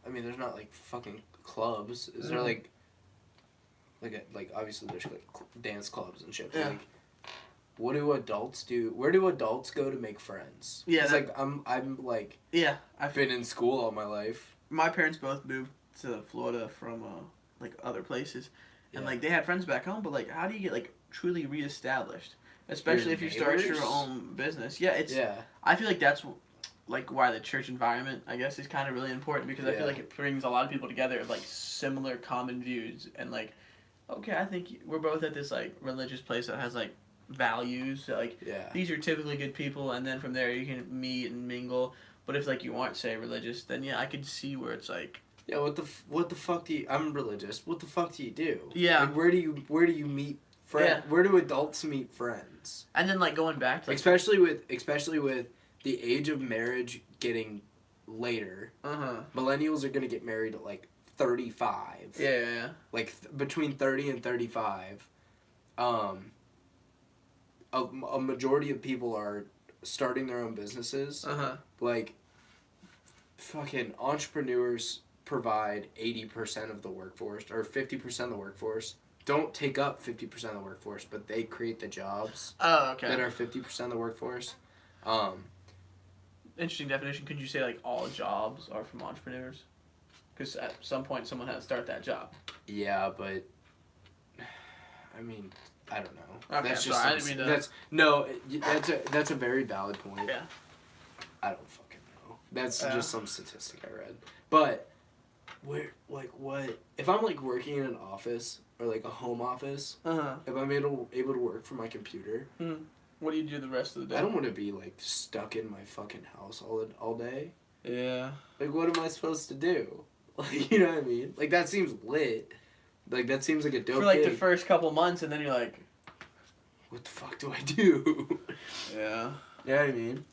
I mean, there's not like fucking clubs. Is there like obviously there's like dance clubs and shit. But, like, what do adults do? Where do adults go to make friends? Yeah, it's like I'm like I've been in school all my life. My parents both moved to Florida from like other places, and like they had friends back home. But like, how do you get like truly reestablished? Especially if you start your own business. Yeah, it's. Yeah. I feel like that's like why the church environment, I guess, is kind of really important because I feel like it brings a lot of people together of like similar common views and like, okay, I think we're both at this like religious place that has like values. Like these are typically good people, and then from there you can meet and mingle. But if like you aren't say religious, then I could see where it's like. Yeah, what the fuck do you? I'm religious. What the fuck do you do? Yeah. Like, where do you meet friends? Yeah. Where do adults meet friends? And then like going back to like, especially with the age of marriage getting later. Millennials are gonna get married at like 35. Yeah. Like between 30 and 35. A majority of people are starting their own businesses. Like fucking entrepreneurs provide 80% of the workforce or 50% of the workforce. Don't take up 50% of the workforce, but they create the jobs. Oh, okay. That are 50% of the workforce. Interesting definition. Could you say like all jobs are from entrepreneurs? Because at some point someone has to start that job. Yeah, but I mean, I don't know. Okay, that's sorry, I didn't mean to... that's a very valid point. Yeah. I don't fucking know. That's just some statistic I read. But where what if I'm like working in an office or like a home office? If I'm able to work from my computer. What do you do the rest of the day? I don't want to be like stuck in my fucking house all day. Yeah. Like, what am I supposed to do? Like, you know what I mean? Like, that seems lit. Like, that seems like a dope for like gig. the first couple months, and then you're like, what the fuck do I do? Yeah. You know what I mean?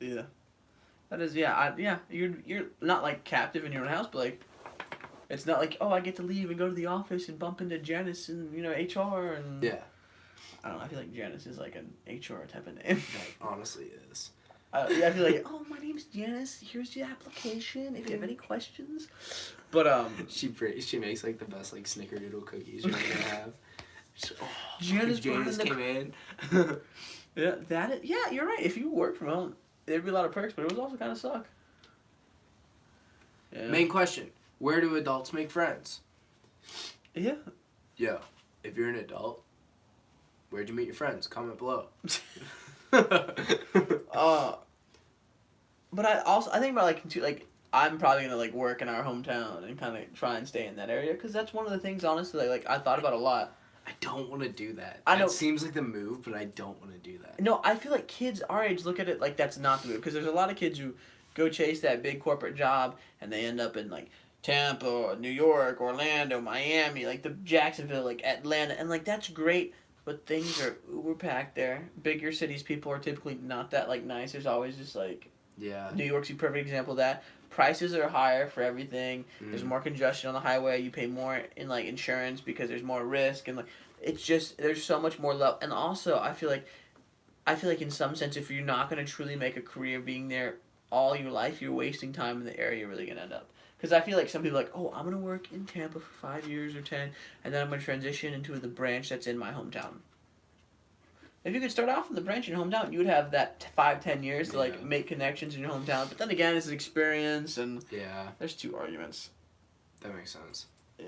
Yeah. That is, you're not like captive in your own house, but like, it's not like, oh, I get to leave and go to the office and bump into Janice and, HR and... Yeah. I don't know, I feel like Janice is like an HR type of name. That honestly is. I feel like, oh, my name's Janice, here's your application, if you have any questions. But, She makes like the best like snickerdoodle cookies you're gonna have. Janice came in. Yeah, you're right. If you work from home, there'd be a lot of perks, but it would also kind of suck. Yeah. Main question: where do adults make friends? Yeah. Yeah. If you're an adult, where'd you meet your friends? Comment below. But I think about like I'm probably gonna like work in our hometown and kind of try and stay in that area because that's one of the things honestly like I thought about a lot. I don't want to do that. I know. It seems like the move, but I don't want to do that. No, I feel like kids our age look at it like that's not the move because there's a lot of kids who go chase that big corporate job and they end up in like Tampa, New York, Orlando, Miami, like the Jacksonville, like Atlanta, and like that's great. But things are uber packed there. Bigger cities, people are typically not that like nice. There's always just like New York's a perfect example of that. Prices are higher for everything. There's more congestion on the highway. You pay more in like insurance because there's more risk and like it's just there's so much more love. And also I feel like in some sense if you're not gonna truly make a career being there all your life, you're wasting time in the area you're really gonna end up. Because I feel like some people are like, oh, I'm going to work in Tampa for 5 years or 10, and then I'm going to transition into the branch that's in my hometown. If you could start off in the branch in your hometown, you would have that 5-10 years to like make connections in your hometown. But then again, it's an experience, and there's two arguments. That makes sense. Yeah.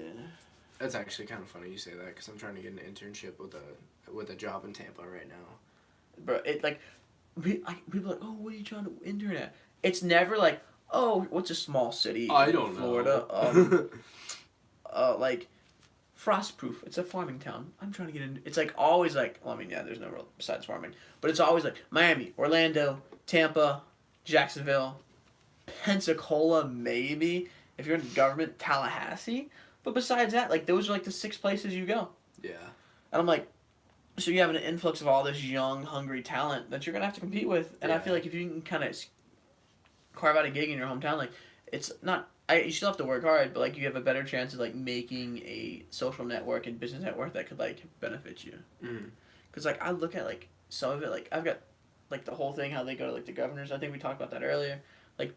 That's actually kind of funny you say that because I'm trying to get an internship with a job in Tampa right now. Bro, it like people are like, oh, what are you trying to intern at? It's never like, oh, what's a small city in Florida? Like Frostproof. It's a farming town. I'm trying to get in. It's like always like, well, I mean, yeah, there's no real besides farming, but it's always like Miami, Orlando, Tampa, Jacksonville, Pensacola, maybe if you're in government, Tallahassee. But besides that, like those are like the 6 places you go. Yeah. And I'm like, so you have an influx of all this young, hungry talent that you're gonna have to compete with, and I feel like if you can kind of carve out a gig in your hometown, like it's not. You still have to work hard, but like you have a better chance of like making a social network and business network that could like benefit you. Because like I look at like some of it, like I've got like the whole thing, how they go to like the governors. I think we talked about that earlier. Like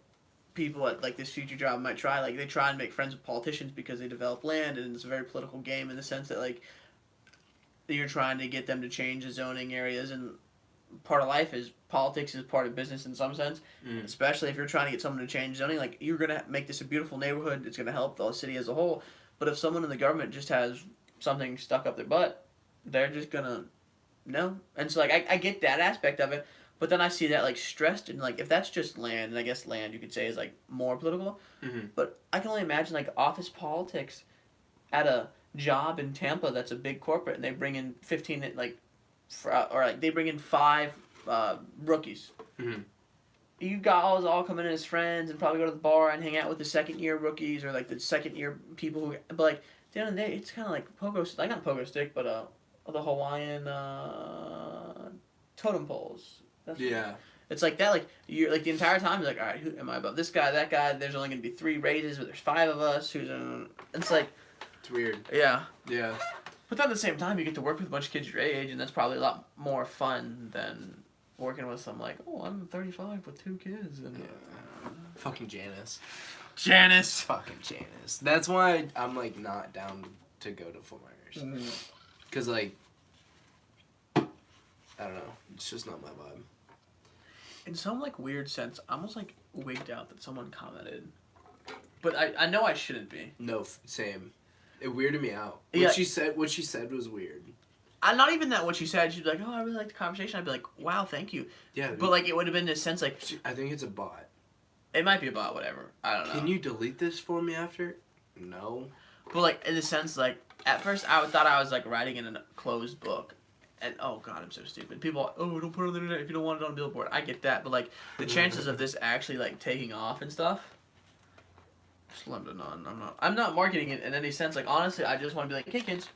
people at like this future job might try like they try and make friends with politicians because they develop land, and it's a very political game in the sense that like you're trying to get them to change the zoning areas, and part of life is politics is part of business in some sense, especially if you're trying to get someone to change zoning. Like you're gonna make this a beautiful neighborhood, it's gonna help the city as a whole, but if someone in the government just has something stuck up their butt, they're just gonna no. And so like I get that aspect of it, but then I see that like stressed, and like if that's just land, and I guess land you could say is like more political, but I can only imagine like office politics at a job in Tampa that's a big corporate, and they bring in 15 like or like they bring in 5 rookies. You guys all come in as friends and probably go to the bar and hang out with the second year rookies or like the second year people who, but like at the end of the day it's kind of like pogo, like not pogo stick, but the Hawaiian totem poles. That's it's like that. Like you're like the entire time you're like, all right, who am I above this guy, that guy? There's only gonna be 3 raises, but there's 5 of us. Who's it's like it's weird. Yeah. Yeah. But then at the same time, you get to work with a bunch of kids your age, and that's probably a lot more fun than working with some like, oh, I'm 35 with 2 kids. And fucking Janice. Janice. Fucking Janice. That's why I'm like not down to go to Fort Myers. Cause like, I don't know, it's just not my vibe. In some like weird sense, I almost like wigged out that someone commented, but I know I shouldn't be. No, same. It weirded me out. What she said was weird. Not even that what she said. She'd be like, oh, I really liked the conversation. I'd be like, wow, thank you. Yeah. But like it would have been this sense like. I think it's a bot. It might be a bot, whatever. I don't know. Can you delete this for me after? No. But like in the sense like at first I thought I was like writing in a closed book. And oh god, I'm so stupid. People, oh, don't put it on the internet if you don't want it on a billboard. I get that, but like the chances of this actually like taking off and stuff. Slim to none. I'm not marketing it in any sense. Like honestly, I just want to be like, hey kids.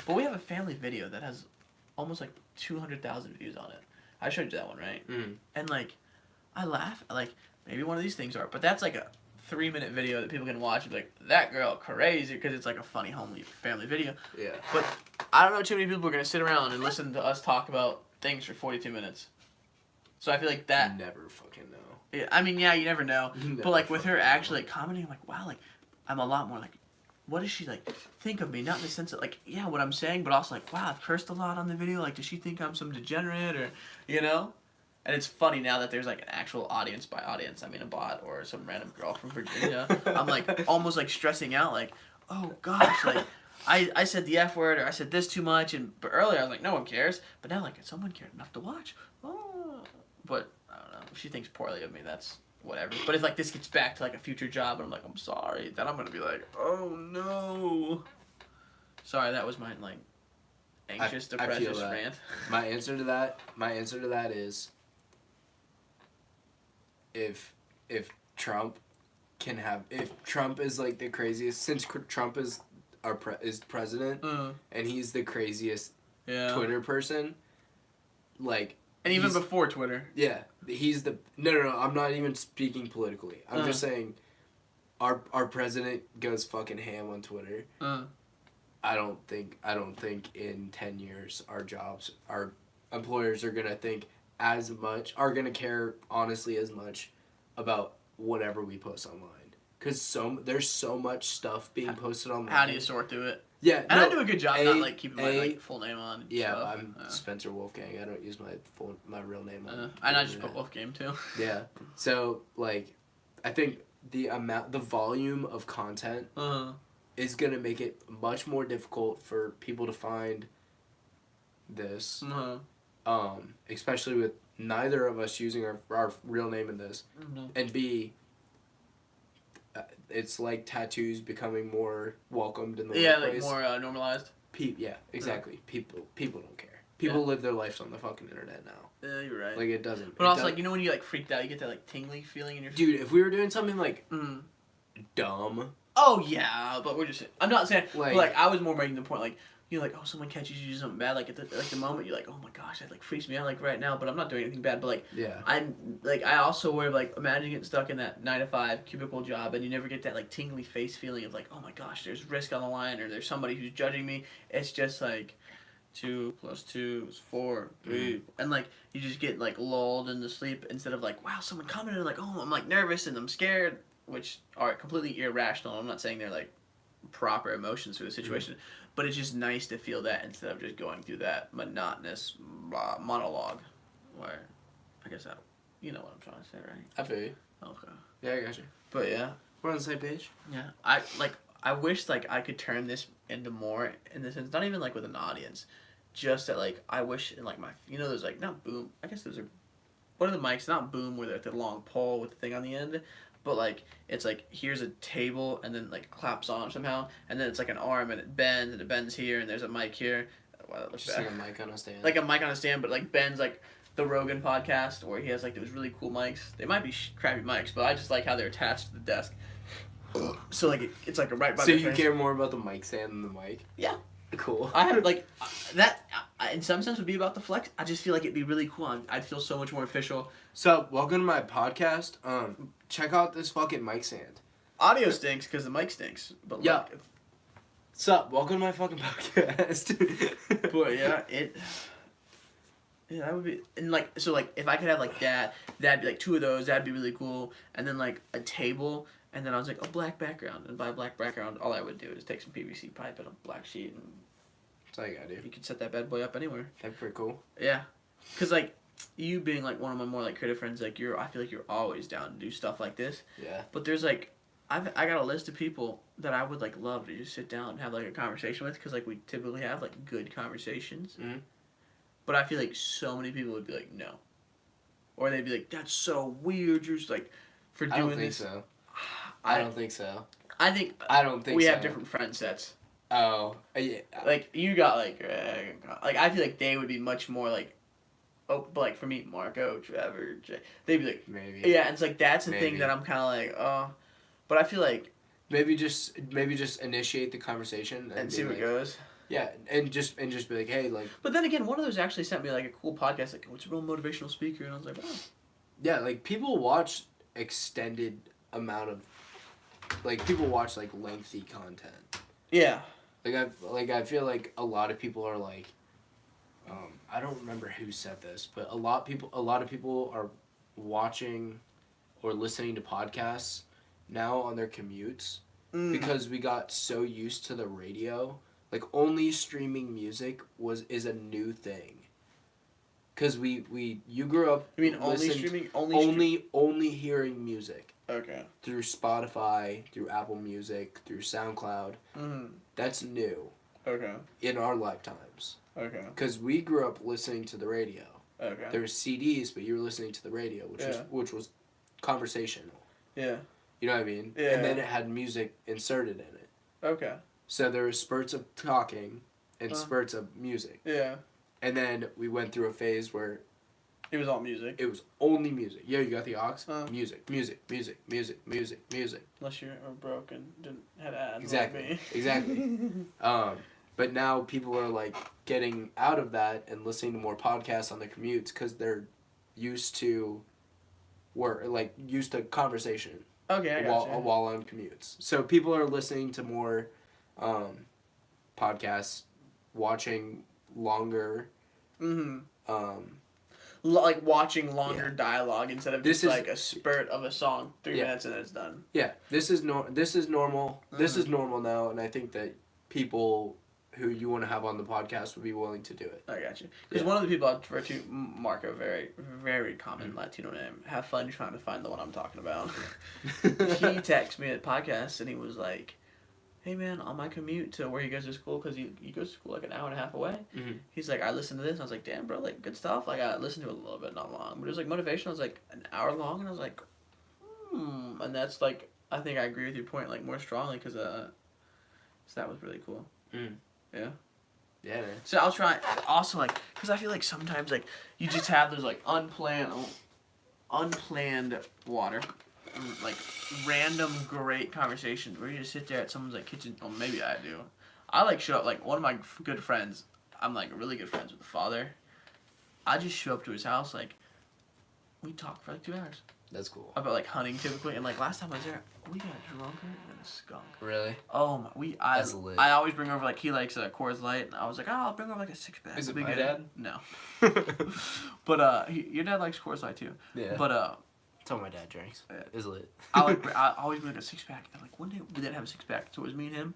But we have a family video that has almost like 200,000 views on it. I showed you that one, right? And like, I laugh. Like maybe one of these things are, but that's like a 3-minute video that people can watch and be like, that girl crazy, because it's like a funny homely family video. Yeah. But I don't know too many people are gonna sit around and listen to us talk about things for 42 minutes. So I feel like that. You never fucking know. Yeah, I mean, yeah, you never know. But like with her actually like commenting, I'm like, wow, like I'm a lot more like, what does she like think of me? Not in the sense that like, yeah, what I'm saying, but also like, wow, I've cursed a lot on the video. Like, does she think I'm some degenerate or, you know? And it's funny now that there's like an actual audience by audience. I mean, a bot or some random girl from Virginia. I'm like almost like stressing out, like, oh gosh, like I said the F word or I said this too much. But earlier I was like, no one cares. But now like, someone cared enough to watch. Oh, but I don't know. If she thinks poorly of me, that's whatever. But if like this gets back to like a future job and I'm like, I'm sorry, then I'm gonna be like, oh no. Sorry, that was my like anxious, depressive rant. My answer to that is, if Trump can have, if Trump is like the craziest, since Trump is is president and he's the craziest Twitter person, like. And even before Twitter. Yeah, he's the no. I'm not even speaking politically. I'm just saying, our president goes fucking ham on Twitter. I don't think in 10 years our employers are gonna think as much, are gonna care honestly as much about whatever we post online. Cause there's so much stuff being posted online. How do you sort through it? Yeah, and I do a good job not like keeping my like full name on. Yeah, stuff. I'm Spencer Wolfgang. I don't use my real name on. And I just put Wolfgang too. Yeah, so like, I think the volume of content is gonna make it much more difficult for people to find this. Especially with neither of us using our real name in this, and B. It's like tattoos becoming more welcomed in the workplace. Like more normalized. Yeah, exactly. People don't care. People live their lives on the fucking internet now. Yeah, you're right. Like it doesn't. But also, like, you know when you like freaked out, you get that like tingly feeling in your. Dude, if we were doing something like dumb. Oh yeah, but we're just. I'm not saying like I was more making the point like. You're like, oh, someone catches you do something bad. Like, at the moment, you're like, oh, my gosh, that, like, freaks me out, like, right now. But I'm not doing anything bad. But, like, I'm, like, I also worry, like, imagine getting stuck in that 9-to-5 cubicle job and you never get that, like, tingly face feeling of, like, oh, my gosh, there's risk on the line or there's somebody who's judging me. It's just, like, 2 plus 2 is 4, 3, and like you just get like lulled into sleep instead of like, wow, someone commented, like, oh, I'm like nervous and I'm scared, which are completely irrational. I'm not saying they're like proper emotions for the situation, but it's just nice to feel that instead of just going through that monotonous monologue where, I guess that, you know what I'm trying to say, right? I feel you. Okay. Yeah, I got you. But yeah. We're on the same page. Yeah. I wish like I could turn this into more in the sense, not even like with an audience, just that like I wish in like my, you know, there's like, not boom, I guess those are, what are the mics, not boom where they're like the long pole with the thing on the end, but like it's like here's a table and then like claps on somehow, and then it's like an arm and it bends here, and there's a mic here. Wow, that looks just bad. like a mic on a stand. Like a mic on a stand, but like bends like the Rogan podcast where he has like those really cool mics. They might be crappy mics, but I just like how they're attached to the desk. So like it's like right by. So you care more about the mic stand than the mic? Yeah. Cool. I have like that. In some sense, would be about the flex. I just feel like it'd be really cool. I'd feel so much more official. So welcome to my podcast. Check out this fucking mic stand. Audio stinks because the mic stinks. But yeah. Look, Sup? Welcome to my fucking podcast. But yeah, yeah, that would be, and like, so like if I could have like that'd be like 2 of those. That'd be really cool. And then like a table. And then I was like, a black background. And by black background, all I would do is take some PVC pipe and a black sheet. And that's all you gotta do. You could set that bad boy up anywhere. That'd be pretty cool. Yeah. Because, like, you being, like, one of my more, like, creative friends, like, I feel like you're always down to do stuff like this. Yeah. But there's, like, I got a list of people that I would, like, love to just sit down and have, like, a conversation with. Because, like, we typically have, like, good conversations. Mm-hmm. But I feel like so many people would be like, no. Or they'd be like, that's so weird. You're just, like, for doing this. I don't think so. I don't think so. I think we have different friend sets. Oh, yeah. Like you got like I feel like they would be much more like, oh, but like for me, Marco, Trevor, Jay, they'd be like maybe. Yeah, and it's like that's the thing that I'm kind of like, oh, but I feel like maybe just initiate the conversation and see what goes. Yeah, and just be like, hey, like. But then again, one of those actually sent me like a cool podcast, like, what's a real motivational speaker, and I was like, oh. Yeah, like people watch extended amount of. Like, people watch, like, lengthy content. Yeah. I feel like a lot of people are, like, I don't remember who said this, but a lot of people are watching or listening to podcasts now on their commutes because we got so used to the radio. Like, only streaming music is a new thing. Because you grew up... You mean only streaming? Only hearing music. Okay. Through Spotify, through Apple Music, through SoundCloud. Mm-hmm. That's new. Okay. In our lifetimes. Okay. Because we grew up listening to the radio. Okay. There were CDs, but you were listening to the radio, which was conversational. Yeah. You know what I mean? Yeah. And then it had music inserted in it. Okay. So there were spurts of talking and spurts of music. Yeah. And then we went through a phase where it was all music. It was only music. Yeah, you got the aux? Music. Unless you were broke and had ads. Exactly. Exactly. But now people are like getting out of that and listening to more podcasts on their commutes because they're used to conversation. Okay, I got you. While on commutes. So people are listening to more podcasts, watching longer. Mm-hmm. Like watching longer dialogue instead of just like a spurt of a song, 3 minutes and it's done. Yeah, this is normal. This is normal now, and I think that people who you want to have on the podcast would be willing to do it. I got you. Because one of the people I refer to, Marco, very, very common Latino name. Have fun trying to find the one I'm talking about. He texted me at podcast and he was like, hey man, on my commute to where he goes to school, because he goes to school like an hour and a half away. Mm-hmm. He's like, I listened to this, and I was like, damn bro, like good stuff. Like I listened to it a little bit, not long, but it was like motivational. It was like an hour long, and I was like, and that's like, I think I agree with your point like more strongly, because so that was really cool. Yeah. Yeah, man. So I'll try also like, because I feel like sometimes like you just have those like unplanned water. Like random great conversation where you just sit there at someone's like kitchen. Oh, maybe I do. I like show up like one of my good friends. I'm like really good friends with the father. I just show up to his house like we talk for like 2 hours. That's cool. About like hunting typically, and like last time I was there, we got drunker than a skunk. Really? Oh my, That's lit. I always bring over like he likes a Coors Light, and I was like, oh, I'll bring over like a 6-pack. Is it my dad? No. But your dad likes Coors Light too. Yeah. But that's all my dad drinks. It's lit. I always bring like a 6-pack, and like one day we didn't have a 6-pack, so it was me and him.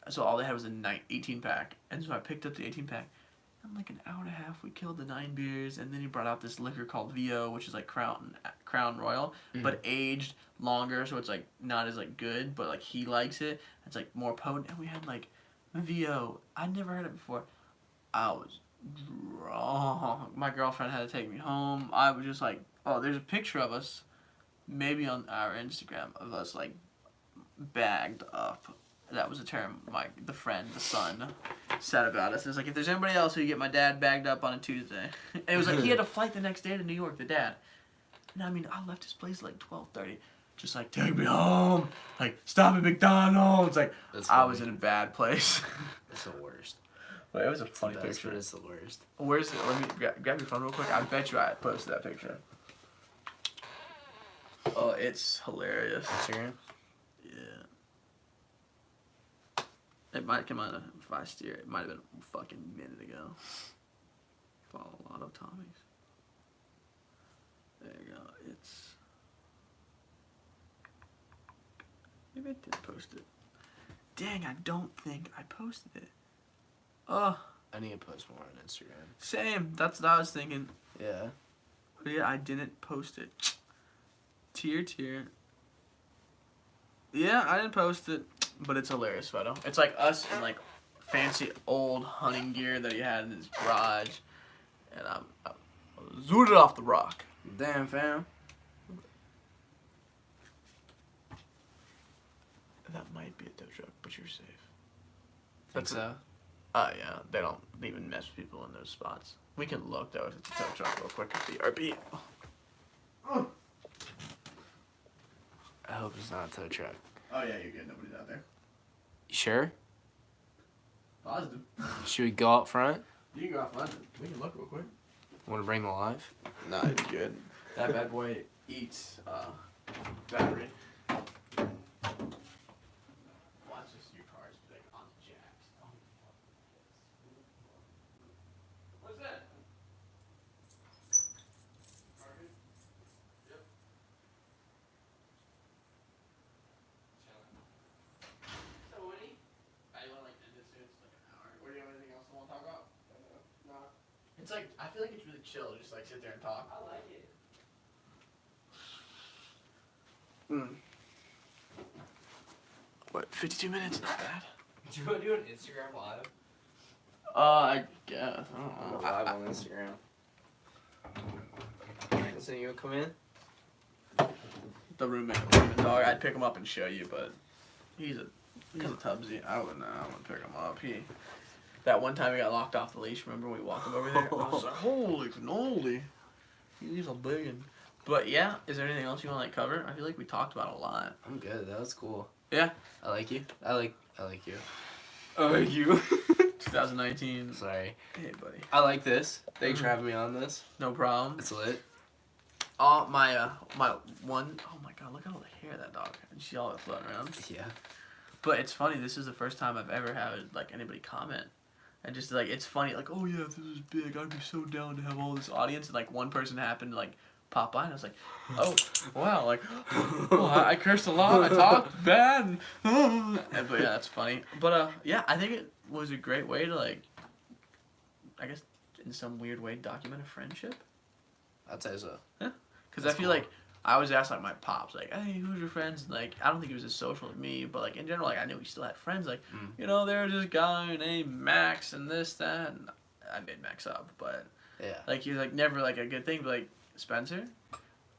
So all they had was a 18-pack, and so I picked up the 18-pack. In like an hour and a half, we killed the 9 beers, and then he brought out this liquor called VO, which is like Crown Royal, but aged longer, so it's like not as like good, but like he likes it. It's like more potent, and we had like VO. I'd never heard it before. I was drunk. My girlfriend had to take me home. I was just like, oh, there's a picture of us, maybe on our Instagram, of us like bagged up. That was a term the son said about us. It was like, if there's anybody else who get my dad bagged up on a Tuesday. And it was like, he had a flight the next day to New York, the dad. And I mean, I left his place at like 12:30. Just like, take me home. Like, stop at McDonald's. Like, I was in a bad place. It's the worst. But it was a funny picture. But it's the worst. Where's it? Let me grab your phone real quick. I bet you I posted that picture. Oh, it's hilarious. Instagram? Yeah. It might come out if I steer. It might have been a fucking minute ago. Follow a lot of Tommies. There you go. It's. Maybe I did post it. Dang, I don't think I posted it. Oh. I need to post more on Instagram. Same. That's what I was thinking. Yeah. But yeah, I didn't post it. Tier. Yeah, I didn't post it. But it's a hilarious photo. It's like us in like fancy old hunting gear that he had in his garage, and I'm zooted off the rock. Damn, fam. That might be a tow truck, but you're safe. Think so? Yeah, they don't even mess with people in those spots. We can look though if it's a tow truck real quick at the RP. I hope it's not a tow truck. Oh yeah, you're good. Nobody's out there. You sure? Positive. Should we go out front? You can go out front. We can look real quick. Want to bring the live? Nah, you're good. That bad boy eats battery. Watch this, your car's like on the jacks. What's that? Carpet? Yep. So Woody, I want like end this soon. It's like an hour. Or do you have anything else you want to talk about? No. It's like I feel like it's really chill. Just like sit there and talk. I like it. What? 52 minutes? Not bad. Do you want to do an Instagram live? I guess. I don't know. Live on Instagram. So you want to come in? The roommate dog. I'd pick him up and show you, but he's a tubsy. I wouldn't pick him up. That one time he got locked off the leash. Remember when we walked him over there? I was like, holy cannoli. He's a biggin'. But yeah, is there anything else you want to like cover? I feel like we talked about a lot. I'm good. That was cool. Yeah. I like you. I like you. I like you. 2019. Sorry. Hey, buddy. I like this. Thanks for having me on this. No problem. It's lit. My one. Oh my god! Look at all the hair of that dog. And she all floating around. Yeah. But it's funny. This is the first time I've ever had like anybody comment. And just like it's funny. Like, oh yeah, if this was big, I'd be so down to have all this audience. And like one person happened to like pop by, and I was like, oh wow, like well, I cursed a lot. I talked bad. But yeah, that's funny. But yeah, I think it was a great way to like, I guess in some weird way document a friendship. I'd say so. Yeah. Because I feel like I always ask like my pops like, hey, who's your friends? And, like I don't think he was as social as me, but like in general, like I knew he still had friends. Like you know, there's this guy named Max and this that. And I made Max up, but yeah, like he's like never like a good thing. But like Spencer,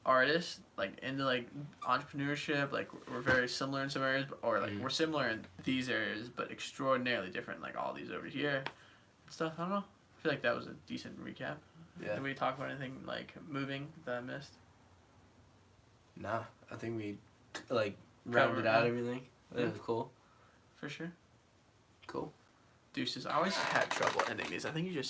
artist, like into like entrepreneurship. Like we're very similar in some areas, or like we're similar in these areas, but extraordinarily different. Like all these over here, stuff. I don't know. I feel like that was a decent recap. Yeah. Did we talk about anything like moving that I missed? Nah, I think we like rounded out everything. That was cool. For sure. Cool. Deuces. I always had trouble ending these. I think you just